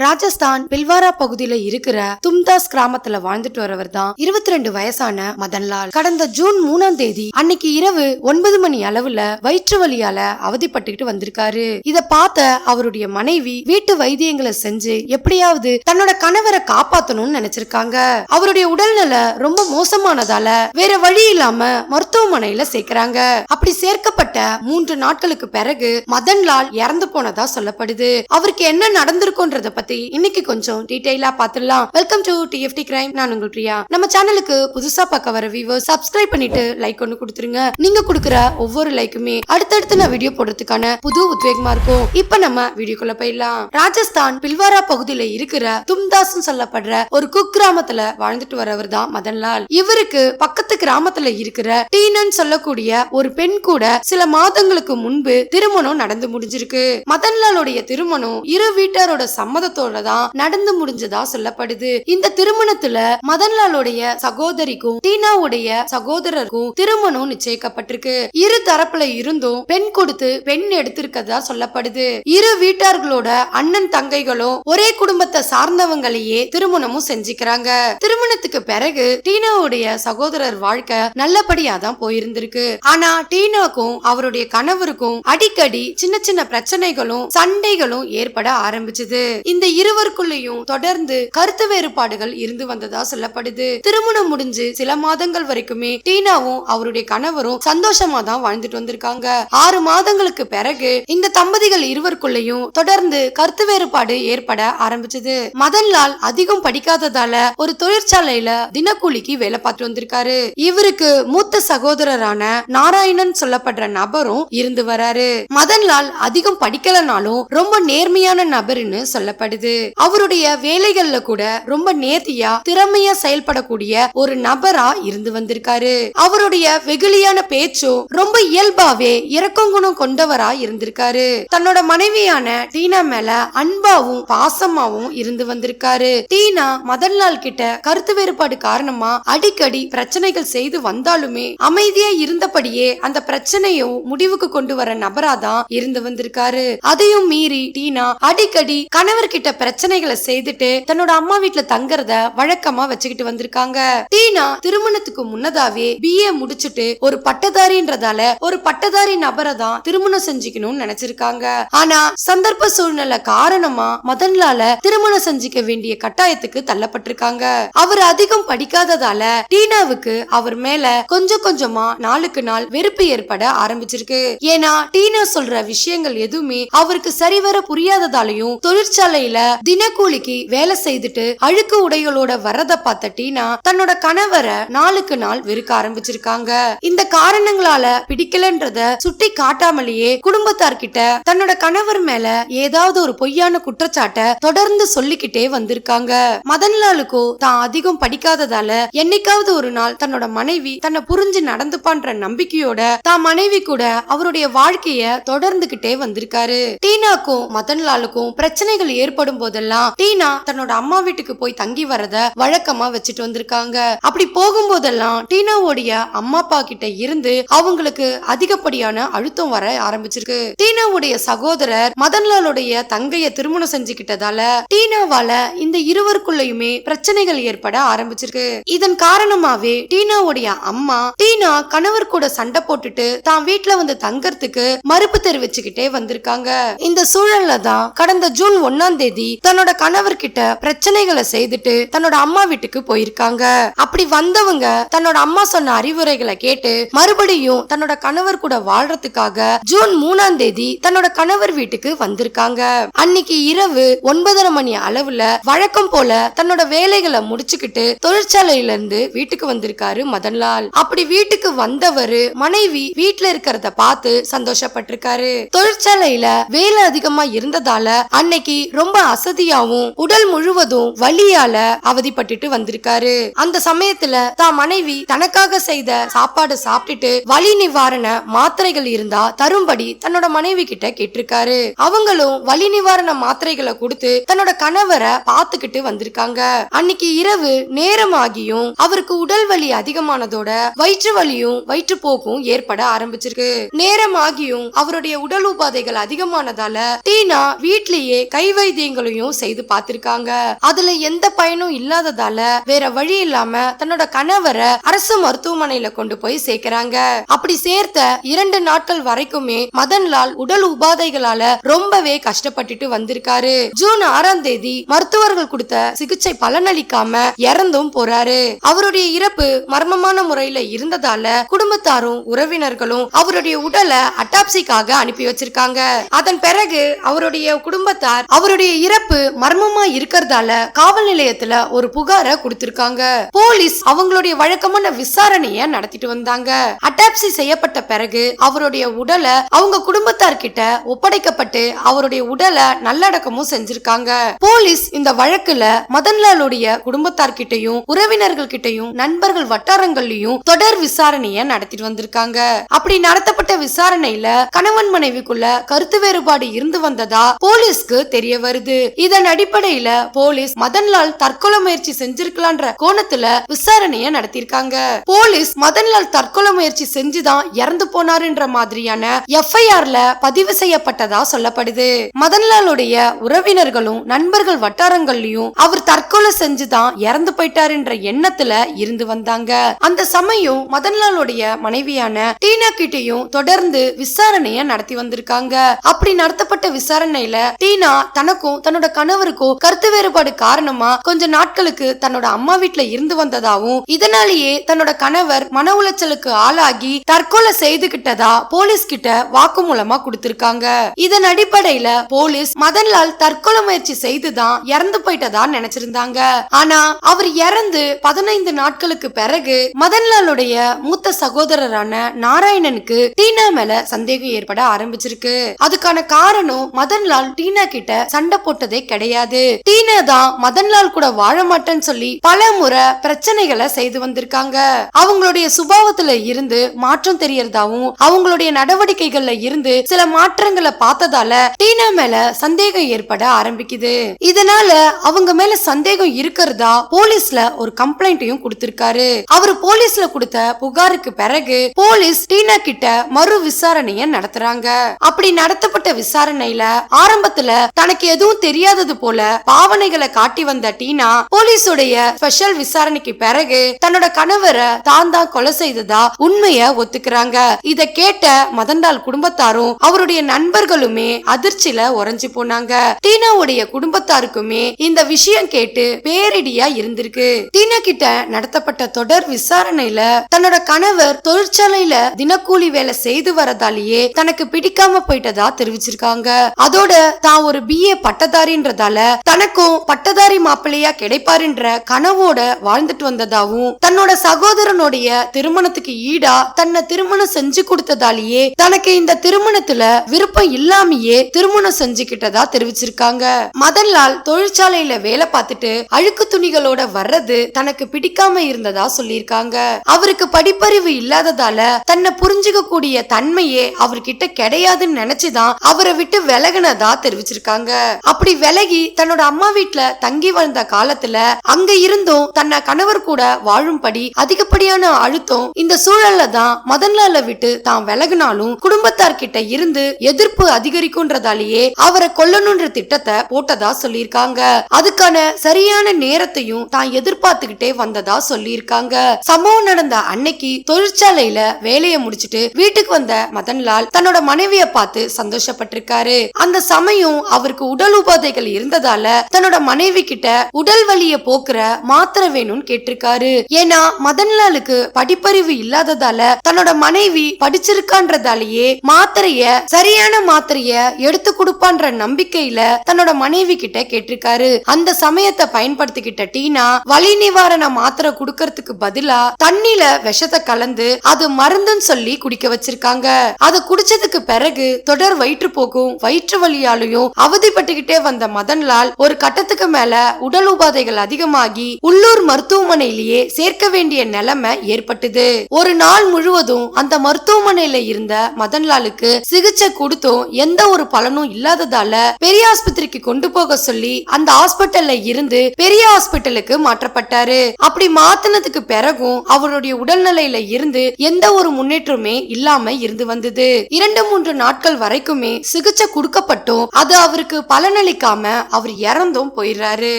ராஜஸ்தான் பில்வாரா பகுதியில இருக்கிற தும்தாஸ் கிராமத்துல வாழ்ந்துட்டு வரவர் தான் 22 வயசான மதன்லால். கடந்த ஜூன் 3ஆம் தேதி அன்னைக்கு இரவு 9 மணி அளவுல வயிற்று வலியால அவதிப்பட்டுக்கிட்டு வந்திருக்காரு. இத பார்த்த அவருடைய மனைவி வீட்டு வைத்தியங்களை செஞ்சு எப்படியாவது தன்னோட கணவரை காப்பாத்தணும்னு நினைச்சிருக்காங்க. அவருடைய உடல்நிலை ரொம்ப மோசமானதால வேற வழி இல்லாம மருத்துவமனையில சேர்க்கிறாங்க. அப்படி சேர்க்கப்பட்ட 3 நாட்களுக்கு பிறகு மதன்லால் இறந்து போனதா சொல்லப்படுது. அவருக்கு என்ன நடந்திருக்கும்ன்றத பத்தி இன்னைக்கு கொஞ்சம் டீடைலா பாத்துடலாம். Welcome to DFT crime. நான் உங்கள் பிரியா. நம்ம சேனலுக்கு புதுசா பார்க்க வர வியூவர்ஸ் சப்ஸ்கிரைப் பண்ணிட்டு லைக் ஒன்னு கொடுத்துருங்க. நீங்க கொடுக்குற ஒவ்வொரு லைக்குமே அடுத்தடுத்து நான் வீடியோ போடுறதுக்கான புது உத்வேகமா இருக்கும். இப்ப நம்ம வீடியோக்குள்ள போயிடலாம். ராஜஸ்தான் பில்வாரா பகுதியில இருக்கிற தும்தாஸ் சொல்லப்படுற ஒரு குக்கிராமத்துல வாழ்ந்துட்டு வரவர் தான் மதன்லால். இவருக்கு பக்கத்து கிராமத்துல இருக்கிற டீனன் சொல்லக்கூடிய ஒரு பெண் கூட சில மாதங்களுக்கு முன்பு திருமணம் நடந்து முடிஞ்சிருக்கு. மதன்லாலுடைய திருமணம் இரு வீட்டாரோட சம்மதத்தோட தான் நடந்து முடிஞ்சதா சொல்லப்படுது. இந்த திருமணத்துல மதன்லாலுடைய சகோதரிக்கும் டீனாவுடைய சகோதரருக்கும் திருமணம் நிச்சயிக்கப்பட்டிருக்கு. இரு தரப்புல இருந்தும் பெண் கொடுத்து பெண் எடுத்திருக்கதா சொல்லப்படுது. இரு வீட்டார்களோட அண்ணன் தங்கைகளும் ஒரே குடும்பத்தை சார்ந்தவங்களையே திருமணமும் செஞ்சுக்கிறாங்க. திருமணத்துக்கு பிறகு டீனாவுடைய சகோதரர் வாழ்க்கை நல்லபடியா தான் போயிருந்திருக்கு. ஆனா டீனாக்கும் அவருடைய கணவருக்கும் அடிக்கடி சின்ன சின்ன பிரச்சனைகளும் சண்டைகளும் ஏற்பட ஆரம்பிச்சது. இந்த இருவருக்குள்ளேயும் தொடர்ந்து கருத்து வேறுபாடுகள் இருந்து வந்ததா சொல்லப்படுது. திருமணம் முடிஞ்சு சில மாதங்கள் வரைக்குமே டீனாவும் அவருடைய கணவரும் சந்தோஷமா தான் வாழ்ந்துட்டு வந்திருக்காங்க. 6 மாதங்களுக்கு பிறகு இந்த தம்பதிகள் இருவருக்குள்ளேயும் தொடர்ந்து கருத்து வேறுபாடு ஏற்பட ஆரம்பிச்சது. மதன்லால் அதிகம் படிக்காததால ஒரு தொழிற்சாலையில தினக்கூலிக்கு வேலை பார்த்து வந்திருக்காரு. இவருக்கு மூத்த சகோதரரான நாராயணன் சொல்லப்படுற நபரும் இருந்து வராரு. மதன்லால் அதிகம் படிக்கலனாலும் ரொம்ப நேர்மையான நபர்னு சொல்லப்படுது. அவருடைய வேலைகள்ல கூட ரொம்ப நேர்த்தியா திறமையா செயல்படக்கூடிய ஒரு நபரா இருந்து வந்திருக்காரு. அவருடைய வெகுளியான பேச்சும் ரொம்ப இயல்பாவே இரக்கம் குணம் கொண்டவரா இருந்திருக்காரு. தன்னோட மனைவியான டீனா மேல அன்பாவும் பாசமாவும் இருந்து வந்திருக்காரு. டீனா மதன்லால் கிட்ட கருத்து வேறுபாடு காரணமா அடிக்கடி பிரச்சனைகள் செய்து வந்தாலுமே அமைதியா இருந்தபடியே அந்த பிரச்சனையும் முடிவுக்கு கொண்டு வர நபராதான் இருந்து வந்திருக்காரு. அதையும் மீறி டீனா அடிக்கடி கணவர்கிட்ட பிரச்சனைகளை செய்துட்டு தன்னோட அம்மா வீட்டுல தங்கறத வழக்கமா வச்சுக்கிட்டு வந்திருக்காங்க. டீனா திருமணத்துக்கு முன்னதாவே BA முடிச்சுட்டு ஒரு பட்டதாரின்றதால ஒரு பட்டதாரி நபரை தான் திருமணம் செஞ்சுக்கணும்னு நினைச்சிருக்காங்க. ஆனா சந்தர்ப்ப சூழ்நிலை காரணமா மதன்லால திருமணம் செஞ்சுக்க வேண்டிய கட்டாயத்துக்கு தள்ளப்பட்டிருக்காங்க. அவர் அதிகம் படிக்காததால டீனாவுக்கு அவர் மேல கொஞ்சம் கொஞ்சமா நாளுக்கு நாள் வெறுப்பு ஏற்பட ஆரம்பிச்சிருக்கு. ஏன்னா டீனா சொல்ற விஷயங்கள் எதுவுமே அவருக்கு சரிவர புரியாததாலையும் தொழிற்சாலையில தினக்கூலிக்கு வேலை செய்துட்டு அழுக்கு உடைகளோட வரத பார்த்த டீனா தன்னோட கணவரை நாளுக்கு நாள் வெறுக்க ஆரம்பிச்சிருக்காங்க. இந்த காரணங்களால பிடிக்கலன்றத சுட்டி காட்டாமலேயே குடும்பத்தார்கிட்ட தன்னோட கணவர் மேல ஏதாவது ஒரு பொய்யான குற்றச்சாட்டை தொடர்ந்து சொல்லிக்கிட்டே வந்திருக்காங்க. மதன்லாலுக்கோ தான் அதிகம் படிக்காததால என்னைக்காவது ஒரு நாள் தன்னோட மனைவி தன்னை புரிஞ்சு நடந்துப்பான்ற நம்பிக்கையோட தான் மனைவி கூட அவருடைய வாழ்க்கைய தொடர்ந்துகிட்டே வந்திருக்காரு. டீனாக்கும் மதன்லாலுக்கும் பிரச்சனைகள் ஏற்படும் போதெல்லாம் டீனா தன்னோட அம்மா வீட்டுக்கு போய் தங்கி வரத வழக்கமா வச்சுட்டு வந்திருக்காங்க. அப்படி போகும்போதெல்லாம் டீனாவுடைய அம்மா அப்பா கிட்ட இருந்து அவங்களுக்கு அதிகப்படியான அழுத்தம் வர ஆரம்பிச்சிருக்கு. டீனாவுடைய சகோதரர் மதன்லாலுடைய தங்கைய திருமணம் செஞ்சுக்கிட்டதால டீனாவால இந்த இருவருக்குள்ளயுமே பிரச்சனைகள் ஏற்பட ஆரம்பிச்சிருக்கு. இதன் காரணமாவே டீனாவுடைய அம்மா டீனா கணவர் கூட சண்டை போட்டுட்டு தான் வீட்டுல வந்து தங்கறதுக்கு மறுப்பு தெரிவிச்சுக்கிட்டே வந்திருக்காங்க. இந்த சூழல்ல தான் கடந்த ஜூன் 1ஆம் தேதி தன்னோட கணவர் கிட்ட பிரச்சனைகளை செய்துட்டு தன்னோட அம்மா வீட்டுக்கு போயிருக்காங்க. அப்படி வந்தவங்க தன்னோட அம்மா சொன்ன அறிவுரைகளை கேட்டு மறுபடியும் தன்னோட கணவர் கூட வாழ்றதுக்காக ஜூன் 3ஆம் தேதி தன்னோட கணவர் வீட்டுக்கு வந்திருக்காங்க. அன்னைக்கு இரவு 9:30 மணி அளவுல வழக்கம் போல தன்னோட வேலைகளை முடிச்சுக்கிட்டு தொழிற்சாலையில இருந்து வீட்டுக்கு வந்திருக்காரு மதன்லால். அப்படி வீட்டுக்கு வந்தவரு மனைவி வீட்டுல இருக்கிறத பார்த்து சந்தோஷப்பட்டிருக்காரு. தொழிற்சாலையில வேலை அதிகமா இருந்ததால அன்னைக்கு ரொம்ப அசதியாவும் உடல் முழுவதும் வலியால அவதிப்பட்டு வந்திருக்காரு. அந்த சமயத்துல தான் மனைவி தனக்காக செய்த சாப்பாடு சாப்பிட்டுட்டு வலி நிவாரண மாத்திரைகள் இருந்தா தரும்படி தன்னோட மனைவி கிட்ட கேட்டிருக்காரு. அவங்களும் வலி நிவாரண மாத்திரைகளை கொடுத்து தன்னோட கணவரை பாத்துக்கிட்டு வந்திருக்காங்க. அன்னைக்கு இரவு நேரமாகியும் அவருக்கு உடல் வலி அதிகமானதோட வயிற்று வலியும் வயிற்றுப்போக்கும் ஏற்பட ஆரம்பிச்சிருக்கு. நேரமாகியும் அவருடைய உடல் உபாதைகள் அதிகமானதால டீனா வீட்லயே கை வைத்திய வைத்தியங்களையும் செய்து பார்த்திருக்காங்க. அதுல எந்த பயனும் இல்லாததால வேற வழி இல்லாம தன்னோட கணவரை அரசு மருத்துவமனையில கொண்டு போய் சேர்க்கிறாங்க. அப்படி சேர்த்த 2 நாட்கள் வரைக்குமே மதன்லால் உடல் உபாதைகளால ரொம்பவே கஷ்டப்பட்டுட்டு வந்திருக்காரு. ஜூன் 6ஆம் தேதி மருத்துவர்கள் கொடுத்த சிகிச்சை பலனளிக்காம இறந்தும் போறாரு. அவருடைய இறப்பு மர்மமான முறையில இருந்ததால குடும்பத்தாரும் உறவினர்களும் அவருடைய உடலை அட்டாப்சிக்காக அனுப்பி வச்சிருக்காங்க. அதன் பிறகு அவருடைய குடும்பத்தார் அவருடைய இறப்பு மர்மமா இருக்கிறதால காவல் நிலையத்துல ஒரு புகாரை கொடுத்திருக்காங்க. போலீஸ் அவங்களுடைய வழக்கமான விசாரணைய நடத்திட்டு வந்தாங்க. அட்டாப்சி செய்யப்பட்ட பிறகு அவருடைய உடலை அவங்க குடும்பத்தார் கிட்ட ஒப்படைக்கப்பட்டு அவருடைய உடலை நல்லடக்கமும் செஞ்சிருக்காங்க. போலீஸ் இந்த வழக்குல மதன்லாலுடைய குடும்பத்தார் கிட்டையும் உறவினர்கள் கிட்டையும் நண்பர்கள் வட்டாரங்கள்லயும் தொடர் விசாரணைய நடத்திட்டு வந்திருக்காங்க. அப்படி நடத்தப்பட்ட விசாரணையில கணவன் மனைவிக்குள்ள கருத்து வேறுபாடு இருந்து வந்ததா போலீஸ்க்கு தெரிய வருது. இதன் அடிப்படையில போலீஸ் மதன்லால் தற்கொலை முயற்சி செஞ்சிருக்கலான்ற கோணத்துல விசாரணைய நடத்திருக்காங்க. போலீஸ் மதன்லால் தற்கொலை முயற்சி செஞ்சுதான் இறந்து போனாருன்ற மாதிரியான எஃப்ஐஆர்ல பதிவு செய்யப்பட்டதா சொல்லப்படுது. மதன்லாலுடைய உறவினர்களும் நண்பர்கள் வட்டாரங்கள்லயும் அவர் தற்கொலை செஞ்சுதான் இறந்து போயிட்டாருன்ற எண்ணத்துல இருந்து வந்தாங்க. அந்த சமயம் மதன்லாலுடைய மனைவியான டீனா கிட்டையும் தொடர்ந்து விசாரணைய நடத்தி வந்திருக்காங்க. அப்படி நடத்தப்பட்ட விசாரணையில டீனா தனக்கும் தன்னோட கணவருக்கும் கருத்து வேறுபாடு காரணமா கொஞ்ச நாட்களுக்கு தன்னோட அம்மா வீட்டுல இருந்து வந்ததாவும் இதனாலேயே தன்னோட கணவர் மன உளைச்சலுக்கு ஆளாகி தற்கொலை செய்துகிட்டதா போலீஸ் கிட்ட வாக்குமூலமா கொடுத்திருக்காங்க. இதன் அடிப்படையில போலீஸ் மதன்லால் தற்கொலை முயற்சி செய்துதான் இறந்து போயிட்டதா நினைச்சிருந்தாங்க. ஆனா அவர் இறந்து 15 நாட்களுக்கு பிறகு மதன்லாலுடைய மூத்த சகோதரரான நாராயணனுக்கு டீனா மேல சந்தேகம் ஏற்பட ஆரம்பிச்சிருக்கு. அதுக்கான காரணம் மதன்லால் டீனா கிட்ட சண்டை போட்டதே கிடையாது. டீனா தான் மதன்லால் கூட வாழ மாட்டேன்னு சொல்லி பல முறை பிரச்சனைகளை செய்து வந்திருக்காங்க. அவங்களுடைய சுபாவத்துல இருந்து மாற்றம் தெரியறதாவும் அவங்களுடைய நடவடிக்கைகள்ல இருந்து சில மாற்றங்களை பார்த்ததால டீனா மேல சந்தேகம் ஏற்பட ஆரம்பிக்குது. இதனால அவங்க மேல சந்தேகம் இருக்கிறதா போலீஸ்ல ஒரு கம்ப்ளைண்ட்டையும் கொடுத்திருக்காரு. அவர் போலீஸ்ல கொடுத்த புகாருக்கு பிறகு போலீஸ் டீனா கிட்ட மறு விசாரணைய நடத்துறாங்க. அப்படி நடத்தப்பட்ட விசாரணையில ஆரம்பத்துல தனக்கு எதுவும் தெரியாதது போல பாவனைகளை காட்டி வந்த டீனா போலீஸுடைய ஸ்பெஷல் விசாரணைக்கு பிறகு தன்னோட கணவரை தான் கொலை செய்ததா உண்மைய ஒத்துக்கிறாங்க. இத கேட்ட மதன்லால் குடும்பத்தாரும் அவருடைய நண்பர்களுமே அதிர்ச்சியில உறைஞ்சு போனாங்க. டீனாவுடைய குடும்பத்தாருக்குமே இந்த விஷயம் கேட்டு பேரிடியா இருந்திருக்கு. டீனா கிட்ட நடத்தப்பட்ட தொடர் விசாரணையில தன்னோட கணவர் தொழிற்சாலையில தினக்கூலி வேலை செய்து வரதாலேயே தனக்கு பிடிக்காம போயிட்டதா தெரிவிச்சிருக்காங்க. அதோட தான் ஒரு BA பட்டதாரின்றதால தனக்கும் பட்டதாரி மாப்பிள்ளையா கிடைப்பாருன்ற கனவோட வாழ்ந்துட்டு வந்ததாவும் தன்னோட சகோதரனுடைய திருமணத்துக்கு ஈடா தன்னை திருமணம் செஞ்சு கொடுத்ததாலேயே தனக்கு இந்த திருமணத்துல விருப்பம் இல்லாமையே திருமணம் செஞ்சுக்கிட்டதா தெரிவிச்சிருக்காங்க. மதன்லால் தொழிற்சாலையில வேலை பார்த்துட்டு அழுக்கு துணிகளோட வர்றது தனக்கு பிடிக்காம இருந்ததா சொல்லியிருக்காங்க. அவருக்கு படிப்பறிவு இல்லாததால தன்னை புரிஞ்சுக்க கூடிய தன்மையே அவர்கிட்ட கிடையாதுன்னு நினைச்சுதான் அவரை விட்டு விலகினதா தெரிவிச்சிருக்காங்க. அப்படி விலகி தன்னோட அம்மா வீட்டுல தங்கி வாழ்ந்த காலத்துல அங்க இருந்தும் தன்னை கணவர் கூட வாழும்படி அதிகப்படியான அழுத்தம் இந்த சூழல்ல தான் மதன்லால விட்டு தான் விலகினாலும் குடும்பத்தார்கிட்ட இருந்து எதிர்ப்பு அதிகரிக்கும்ன்றதாலேயே அவரை கொல்லணும்ன்ற திட்டத்தை போட்டதா சொல்லியிருக்காங்க. அதுக்கான சரியான நேரத்தையும் தான் எதிர்பார்த்துக்கிட்டே வந்ததா சொல்லியிருக்காங்க. சம்பவம் நடந்த அன்னைக்கு தொழிற்சாலையில வேலையை முடிச்சிட்டு வீட்டுக்கு வந்த மதன்லால் தன்னோட மனைவியை பார்த்து சந்தோஷப்பட்டிருக்காரு. அந்த சமயம் அவருக்கு உடல் உபாதைகள் இருந்ததால தன்னோட மனைவி கிட்ட உடல் வலிய போக்குற மாத்திரை வேணும்னு கேட்டிருக்காரு. ஏன்னா மதன்லாலுக்கு படிப்பறிவு இல்லாததால தன்னோட மனைவி படிச்சிருக்கான்றதாலேயே மாத்திரைய சரியான மாத்திரைய எடுத்து கொடுப்பான்ற நம்பிக்கையில தன்னோட மனைவி கிட்ட கேட்டிருக்காரு. அந்த சமயத்தை பயன்படுத்திக்கிட்ட டீனா வலி நிவாரண மாத்திரை குடுக்கறதுக்கு பதிலா தண்ணில விஷத்தை கலந்து அது மருந்துன்னு சொல்லி குடிக்க வச்சிருக்காங்க. அது குடிச்சதுக்கு பிறகு தொடர் வயிற்றுப்போக்கும் வயிற்று வலியாலையும் அவதிப்பட்டுக்கிட்டே வந்த மதன்லால் ஒரு கட்டத்துக்கு மேல உடல் உபாதைகள் அதிகமாகி உள்ளூர் மருத்துவமனையிலேயே சேர்க்க வேண்டிய நிலைமை ஏற்பட்டது. ஒரு நாள் முழுவதும் அந்த மருத்துவமனையில இருந்த மதன்லாலுக்கு சிகிச்சை கொடுத்தும் எந்த ஒரு பலனும் இல்லாததால பெரிய ஆஸ்பத்திரிக்கு கொண்டு போக சொல்லி அந்த ஹாஸ்பிட்டல்ல இருந்து பெரிய ஹாஸ்பிட்டலுக்கு மாற்றப்பட்டாரு. அப்படி மாத்தினதுக்கு பிறகும் அவருடைய உடல்நிலையில இருந்து எந்த ஒரு முன்னேற்றமே இல்லாம இருந்து வந்தது. 2-3 நாட்கள் வரைக்குமே சிகிச்சை கொடுக்கப்பட்டும் அது அவருக்கு பலன் பலனளிக்காம அவர் இறந்தும் போயிடுறாரு.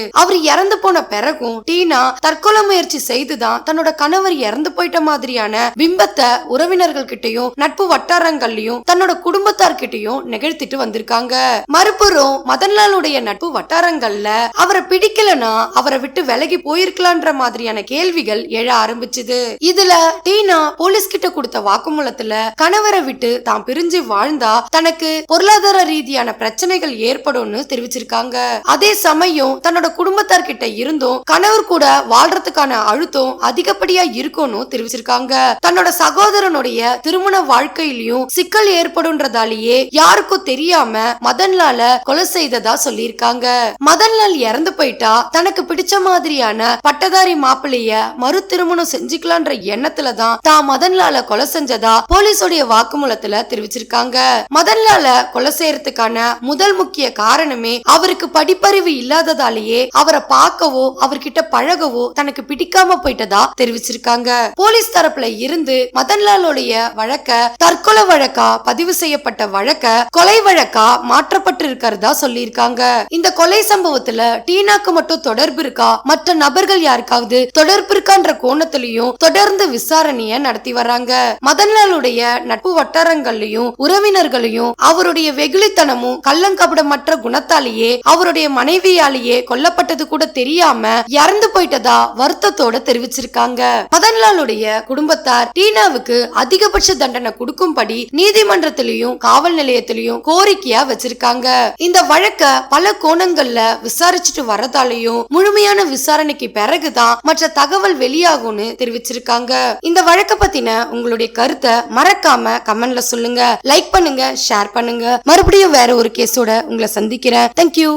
அவர் இறந்து போன பிறகும் டீனா தற்கொலை முயற்சி செய்துதான் தன்னோட கணவர் இறந்து போயிட்ட மாதிரியான பிம்பத்தை உறவினர்கள் கிட்டையும் நட்பு வட்டாரங்கள்லயும் தன்னோட குடும்பத்தார்கிட்டையும் நிகழ்த்திட்டு வந்திருக்காங்க. மறுபுறம் மதன்லாலுடைய நட்பு வட்டாரங்கள்ல அவரை பிடிக்கலனா அவரை விட்டு விலகி போயிருக்கலான்ற மாதிரியான கேள்விகள் எழ ஆரம்பிச்சுது. இதுல டீனா போலீஸ் கிட்ட கொடுத்த வாக்குமூலத்துல கணவரை விட்டு தான் பிரிஞ்சு வாழ்ந்தா தனக்கு பொருளாதார ரீதியான பிரச்சனைகள் ஏற்படும்னு தெரிவிச்சிருக்காங்க. அதே சமயம் தன்னோட குடும்பத்தார்கிட்ட இருந்தும் கணவர் கூட வாழ்றதுக்கான அழுத்தம் அதிகப்படியா இருக்கும்னு தெரிவிச்சிருக்காங்க. தன்னோட சகோதரனுடைய திருமண வாழ்க்கையிலயும் சிக்கல் ஏற்படும்ன்றதாலேயே யாருக்கும் தெரியாம மதன்லால கொலை செய்ததா சொல்லியிருக்காங்க. மதன்லால் இறந்து போயிட்டா தனக்கு பிடிச்ச மாதிரியான பட்டதாரி மாப்பிள்ளைய மறு திருமணம் செஞ்சுக்கலான்ற எண்ணத்துலதான் தான் மதன்லால கொலை செஞ்சதா போலீஸோடைய வாக்குமூலத்துல தெரிவிச்சிருக்காங்க. மதன்லால கொலை செய்யறதுக்கான முதல் முக்கிய காரணமே அவருக்கு படிப்பறிவு இல்லாததாலேயே அவரை பார்க்கவோ அவர்கிட்ட பழகவோ தனக்கு பிடிக்காம போயிட்டதா தெரிவிச்சிருக்காங்க. போலீஸ் தரப்புல இருந்து மதன்லாலுடைய வழக்க தற்கொலை வழக்கா பதிவு செய்யப்பட்ட வழக்க கொலை வழக்கா மாற்றப்பட்டு இருக்கிறதா சொல்லியிருக்காங்க. இந்த கொலை சம்பவத்துல டீனாக்கு மட்டும் தொடர்பு இருக்கா மற்ற நபர்கள் யாருக்காவது தொடர்பு இருக்கான்ற கோணத்திலையும் தொடர்ந்து விசாரணைய நடத்தி வராங்க. மதன்லாலுடைய நட்பு வட்டாரங்களையும் உறவினர்களையும் அவருடைய வெகுளித்தனமும் கள்ளங்கபடமற்ற குணத்தாலேயே அவருடைய மனைவியாலேயே கொல்லப்பட்டது கூட தெரியாம இறந்து போயிட்டதா வருத்தத்தோட தெரிவிச்சிருக்காங்க. மதன்லாலுடைய குடும்பத்தார் டீனாவுக்கு அதிகபட்ச தண்டனை கொடுக்கும்படி நீதிமன்றத்திலையும் காவல் நிலையத்திலையும் கோரிக்கையா வச்சிருக்காங்க. இந்த வழக்க பல கோணங்கள்ல விசாரிச்சுட்டு வரதாலையும் முழுமையான விசாரணைக்கு பிறகுதான் மற்ற தகவல் வெளியாகும்னு தெரிவிச்சிருக்காங்க. இந்த வழக்க பத்தின உங்களுடைய கருத்தை மறக்காம கமெண்ட்ல சொல்லுங்க. லைக் பண்ணுங்க, ஷேர் பண்ணுங்க. மறுபடியும் வேற ஒரு கேஸோட உங்களை சந்திக்கிறேன். தேங்க்யூ.